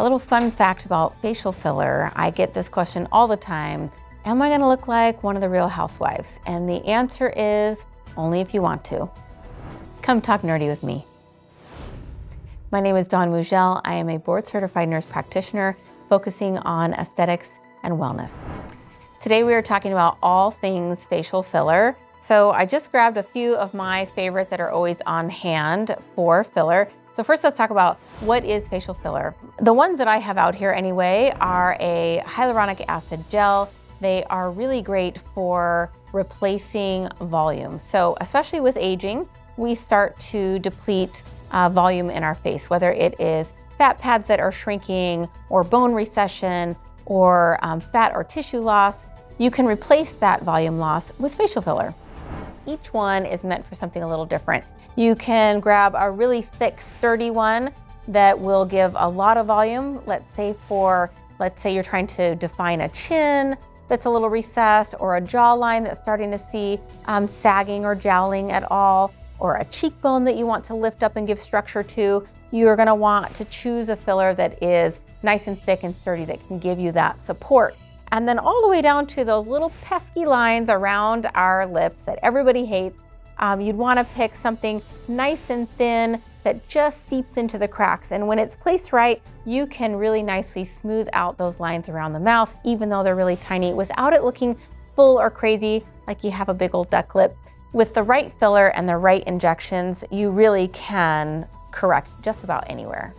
A little fun fact about facial filler, I get this question all the time. Am I gonna look like one of the Real Housewives? And the answer is only if you want to. Come talk nerdy with me. My name is Dawn Mugel. I am a board certified nurse practitioner focusing on aesthetics and wellness. Today we are talking about all things facial filler. So I just grabbed a few of my favorite that are always on hand for filler. So first let's talk about what is facial filler. The ones that I have out here anyway are a hyaluronic acid gel. They are really great for replacing volume. So especially with aging, we start to deplete volume in our face, whether it is fat pads that are shrinking or bone recession or fat or tissue loss. You can replace that volume loss with facial filler. Each one is meant for something a little different. You can grab a really thick, sturdy one that will give a lot of volume. Let's say you're trying to define a chin that's a little recessed, or a jawline that's starting to see sagging or jowling at all, or a cheekbone that you want to lift up and give structure to. You're gonna want to choose a filler that is nice and thick and sturdy that can give you that support. And then all the way down to those little pesky lines around our lips that everybody hates. You'd wanna pick something nice and thin that just seeps into the cracks. And when it's placed right, you can really nicely smooth out those lines around the mouth, even though they're really tiny, without it looking full or crazy like you have a big old duck lip. With the right filler and the right injections, you really can correct just about anywhere.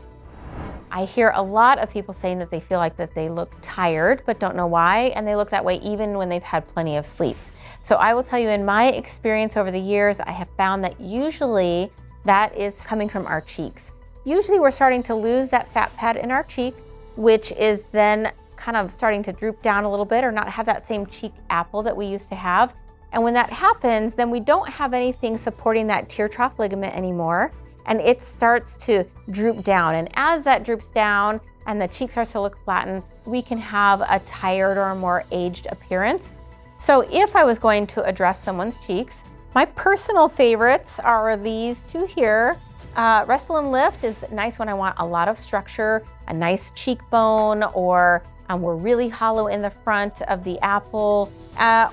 I hear a lot of people saying that they feel like that they look tired, but don't know why, and they look that way even when they've had plenty of sleep. So I will tell you, in my experience over the years, I have found that usually that is coming from our cheeks. Usually we're starting to lose that fat pad in our cheek, which is then kind of starting to droop down a little bit or not have that same cheek apple that we used to have. And when that happens, then we don't have anything supporting that tear trough ligament anymore, and it starts to droop down. And as that droops down and the cheek starts to look flattened, we can have a tired or a more aged appearance. So if I was going to address someone's cheeks, my personal favorites are these two here. Wrestle and Lift is nice when I want a lot of structure, a nice cheekbone, or we're really hollow in the front of the apple,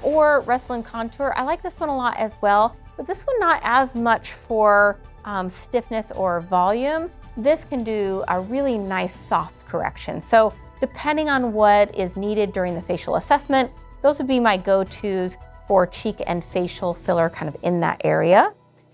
or Wrestle and Contour. I like this one a lot as well, but this one not as much for stiffness or volume. This can do a really nice soft correction. So depending on what is needed during the facial assessment, those would be my go-tos for cheek and facial filler kind of in that area.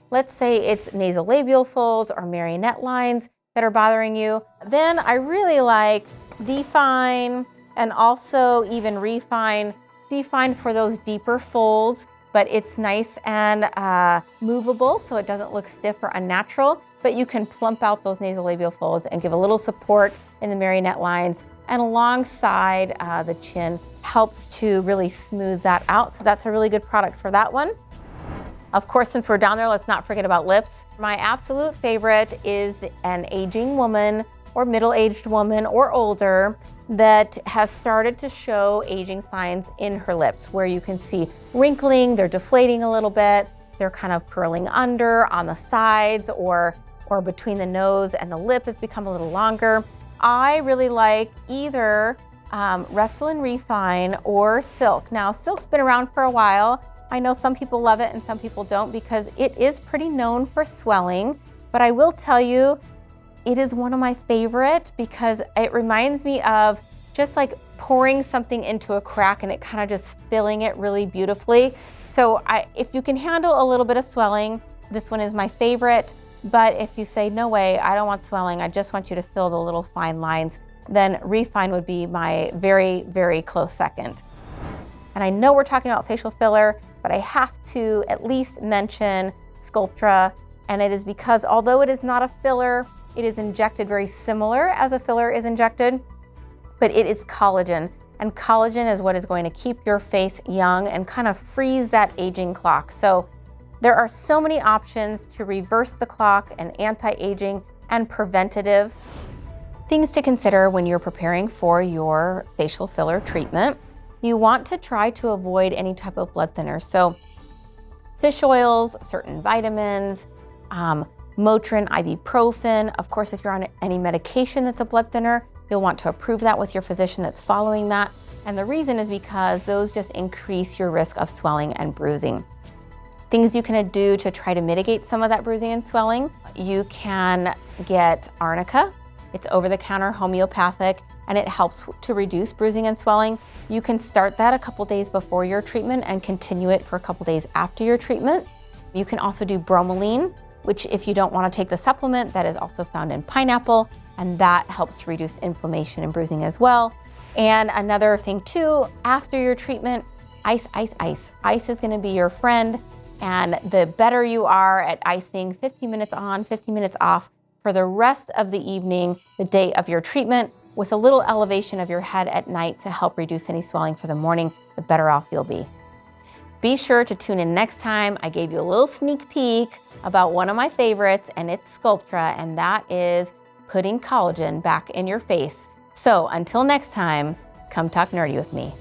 Let's say it's nasolabial folds or marionette lines that are bothering you. Then I really like Define and also even Refine. Define for those deeper folds, but it's nice and movable so it doesn't look stiff or unnatural, but you can plump out those nasolabial folds and give a little support in the marionette lines, and alongside the chin helps to really smooth that out. So that's a really good product for that one. Of course, since we're down there, let's not forget about lips. My absolute favorite is an aging woman or middle-aged woman or older that has started to show aging signs in her lips, where you can see wrinkling, they're deflating a little bit, they're kind of curling under on the sides or between the nose and the lip has become a little longer. I really like either Wrestle and Refine or Silk. Now, Silk's been around for a while. I know some people love it and some people don't because it is pretty known for swelling, but I will tell you, it is one of my favorite because it reminds me of just like pouring something into a crack and it kind of just filling it really beautifully. So if you can handle a little bit of swelling, this one is my favorite. But if you say, no way, I don't want swelling, I just want you to fill the little fine lines, then Refine would be my very, very close second. And I know we're talking about facial filler, but I have to at least mention Sculptra. And it is because although it is not a filler, it is injected very similar as a filler is injected, but it is collagen. And collagen is what is going to keep your face young and kind of freeze that aging clock. So there are so many options to reverse the clock and anti-aging and preventative. Things to consider when you're preparing for your facial filler treatment. You want to try to avoid any type of blood thinner. So fish oils, certain vitamins, Motrin, ibuprofen. Of course, if you're on any medication that's a blood thinner, You'll want to approve that with your physician that's following that. And the reason is because those just increase your risk of swelling and bruising. Things you can do to try to mitigate some of that bruising and swelling: you can get arnica. It's over-the-counter homeopathic, and it helps to reduce bruising and swelling. You can start that a couple days before your treatment and continue it for a couple days after your treatment. You can also do bromelain, which, if you don't want to take the supplement, that is also found in pineapple, and that helps to reduce inflammation and bruising as well. And another thing too, after your treatment, ice, ice, ice. Ice is going to be your friend, and the better you are at icing 15 minutes on, 15 minutes off for the rest of the evening, the day of your treatment, with a little elevation of your head at night to help reduce any swelling for the morning, the better off you'll be. Be sure to tune in next time. I gave you a little sneak peek about one of my favorites, and it's Sculptra, and that is putting collagen back in your face. So until next time, come talk nerdy with me.